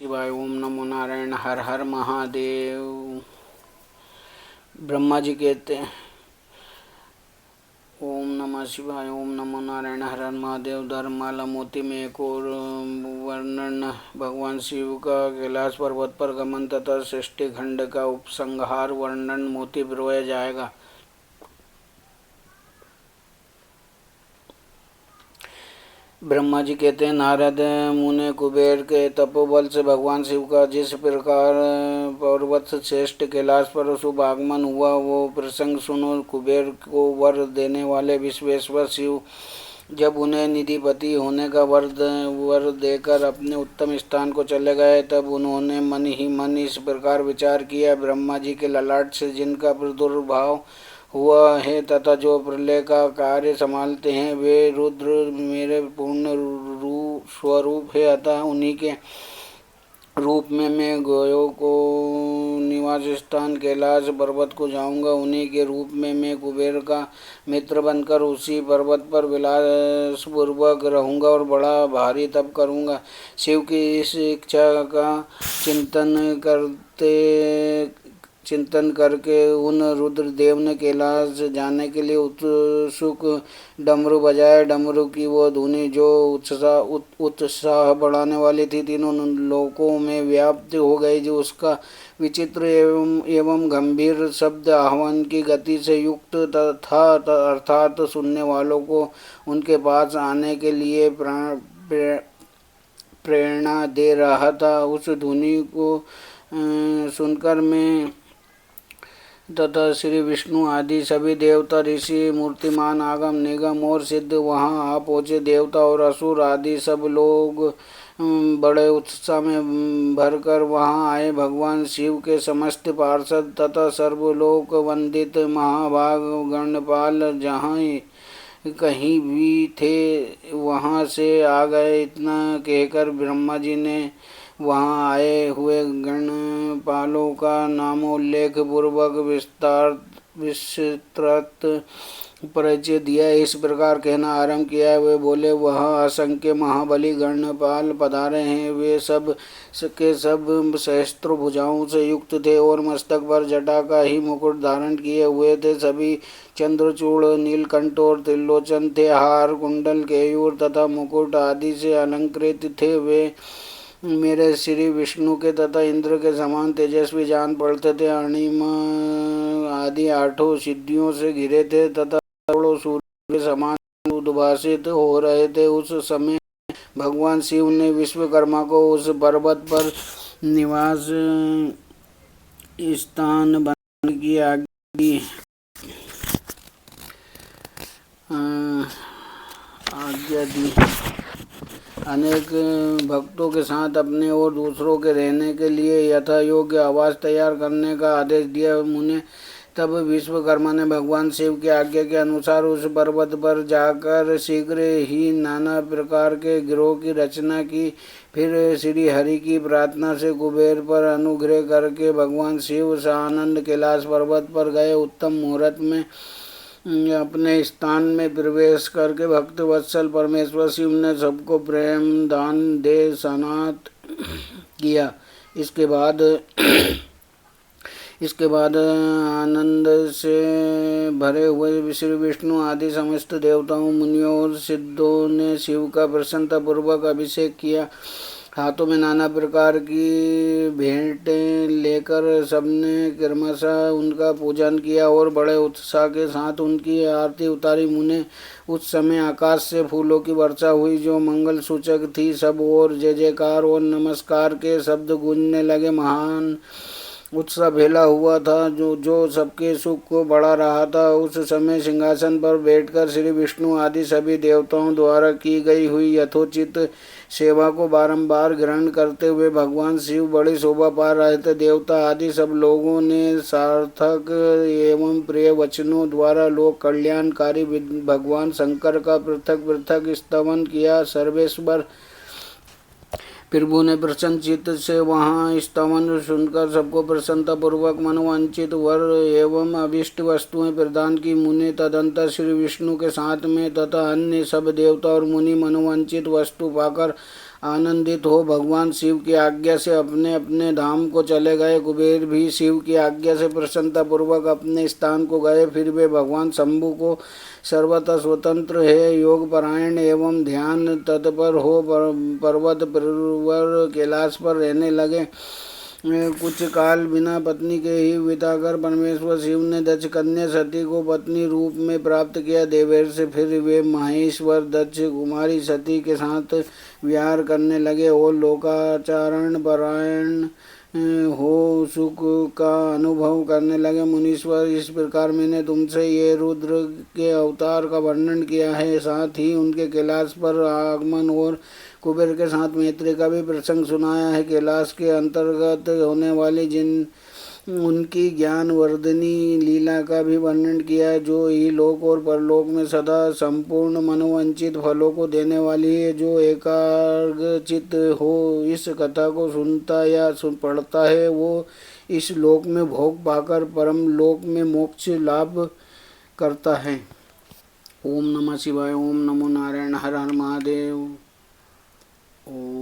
शिवाय। ओम नमो नारायण। हर हर महादेव। ब्रह्मा जी कहते हैं ओम नमः शिवाय। ओम नमो नारायण। हर हर महादेव। धर्ममाला मोती में एक और वर्णन भगवान शिव का कैलाश पर्वत पर गमन तथा सृष्टि खंड का उपसंहार वर्णन मोती पिरोया जाएगा। ब्रह्मा जी कहते हैं नारद मुने कुबेर के तपोबल से भगवान शिव का जिस प्रकार पर्वत श्रेष्ठ कैलाश पर शुभ आगमन हुआ वो प्रसंग सुनो। कुबेर को वर देने वाले विश्वेश्वर शिव जब उन्हें निधिपति होने का वर देकर अपने उत्तम स्थान को चले गए तब उन्होंने मन ही मन इस प्रकार विचार किया, ब्रह्मा जी के ललाट से जिनका प्रादुर्भाव हुआ है तथा जो प्रलय का कार्य संभालते हैं वे रुद्र मेरे पूर्ण स्वरूप है, अतः उन्हीं के रूप में मैं गोयों को निवास स्थान कैलाश पर्वत को जाऊंगा। उन्हीं के रूप में मैं कुबेर का मित्र बनकर उसी पर्वत पर विलासपूर्वक रहूंगा और बड़ा भारी तप करूंगा। शिव की इस इच्छा का चिंतन करके उन रुद्रदेव ने कैलाश जाने के लिए उत्सुक डमरू बजाए। डमरू की वो धुनी जो उत्साह बढ़ाने वाली थी तीनों लोकों में व्याप्त हो गई, जो उसका विचित्र एवं गंभीर शब्द आह्वान की गति से युक्त था, अर्थात सुनने वालों को उनके पास आने के लिए प्रेरणा दे रहा था। उस ध्वनि को सुनकर मैं तथा श्री विष्णु आदि सभी देवता ऋषि मूर्तिमान आगम निगम और सिद्ध वहाँ आ पहुँचे। देवता और असुर आदि सब लोग बड़े उत्साह में भरकर वहाँ आए। भगवान शिव के समस्त पार्षद तथा सर्वलोक वंदित महाभाग गणपाल जहाँ कहीं भी थे वहाँ से आ गए। इतना कहकर ब्रह्मा जी ने वहाँ आए हुए गणपालों का नामोल्लेख पूर्वक विस्तृत परिचय दिया। इस प्रकार कहना आरंभ किया। वे बोले, वह असंख्य महाबली गणपाल पधारे हैं। वे सब के सब सहस्त्र भुजाओं से युक्त थे और मस्तक पर जटा का ही मुकुट धारण किए हुए थे। सभी चंद्रचूड़ नीलकंठ और त्रिलोचन थे। हार कुंडल केयूर तथा मुकुट आदि से अलंकृत थे। वे मेरे श्री विष्णु के तथा इंद्र के समान तेजस्वी जान पड़ते थे। अणिमा आदि आठों सिद्धियों से घिरे थे तथा करोड़ों सूर्य के समान उद्भासित हो रहे थे। उस समय भगवान शिव ने विश्वकर्मा को उस पर्वत पर निवास स्थान बनाने की आज्ञा दी। अनेक भक्तों के साथ अपने और दूसरों के रहने के लिए यथा योग्य आवास तैयार करने का आदेश दिया। मुने तब विश्वकर्मा ने भगवान शिव की आज्ञा के अनुसार उस पर्वत पर जाकर शीघ्र ही नाना प्रकार के गिरोह की रचना की। फिर श्री हरि की प्रार्थना से कुबेर पर अनुग्रह करके भगवान शिव सानंद कैलाश पर्वत पर गए। उत्तम मुहूर्त में अपने स्थान में प्रवेश करके भक्त वत्सल परमेश्वर शिव ने सबको प्रेम दान दे सनात किया। इसके बाद आनंद से भरे हुए श्री विष्णु आदि समस्त देवताओं मुनियों और सिद्धों ने शिव का प्रसन्नतापूर्वक अभिषेक किया। हाथों में नाना प्रकार की भेंटें लेकर सबने क्रमशः उनका पूजन किया और बड़े उत्साह के साथ उनकी आरती उतारी। मुने उस समय आकाश से फूलों की वर्षा हुई जो मंगल सूचक थी। सब और जय जयकार और नमस्कार के शब्द गूंजने लगे। महान उत्साह फैला हुआ था जो सबके सुख को बढ़ा रहा था। उस समय सिंहासन पर बैठकर श्री विष्णु आदि सभी देवताओं द्वारा की गई हुई यथोचित सेवा को बारंबार ग्रहण करते हुए भगवान शिव बड़ी शोभा पा रहे थे। देवता आदि सब लोगों ने सार्थक एवं प्रिय वचनों द्वारा लोक कल्याणकारी भगवान शंकर का पृथक पृथक स्तवन किया। सर्वेश्वर प्रभु ने प्रसन्न चित्त से वहाँ स्तवन सुनकर सबको प्रसन्नतापूर्वक मनोवांछित वर एवं अभीष्ट वस्तुएं प्रदान की। मुनि तदंतर श्री विष्णु के साथ में तथा अन्य सब देवता और मुनि मनोवांछित वस्तु पाकर आनंदित हो भगवान शिव की आज्ञा से अपने अपने धाम को चले गए। कुबेर भी शिव की आज्ञा से प्रसन्नतापूर्वक अपने स्थान को गए। फिर वे भगवान शंभु को सर्वथा स्वतंत्र है, योग परायण एवं ध्यान तत्पर हो पर्वत प्रवर कैलाश पर रहने लगे। कुछ काल बिना पत्नी के ही बिताकर परमेश्वर शिव ने दक्ष कन्या सती को पत्नी रूप में प्राप्त किया। देवेर से फिर वे महेश्वर दक्ष कुमारी सती के साथ विहार करने लगे और लोकाचारण परायण हो सुख का अनुभव करने लगे। मुनीश्वर, इस प्रकार मैंने तुमसे ये रुद्र के अवतार का वर्णन किया है, साथ ही उनके कैलाश पर आगमन और कुबेर के साथ मैत्री का भी प्रसंग सुनाया है। कैलाश के अंतर्गत होने वाली जिन उनकी ज्ञानवर्धनी लीला का भी वर्णन किया है, जो इहलोक और परलोक में सदा संपूर्ण मनोवांछित फलों को देने वाली है। जो एकाग्रचित हो इस कथा को सुनता या पढ़ता है, वो इस लोक में भोग पाकर परम लोक में मोक्ष लाभ करता है। ओम नमः शिवाय। ओम नमो नारायण। हर हर महादेव। ओम।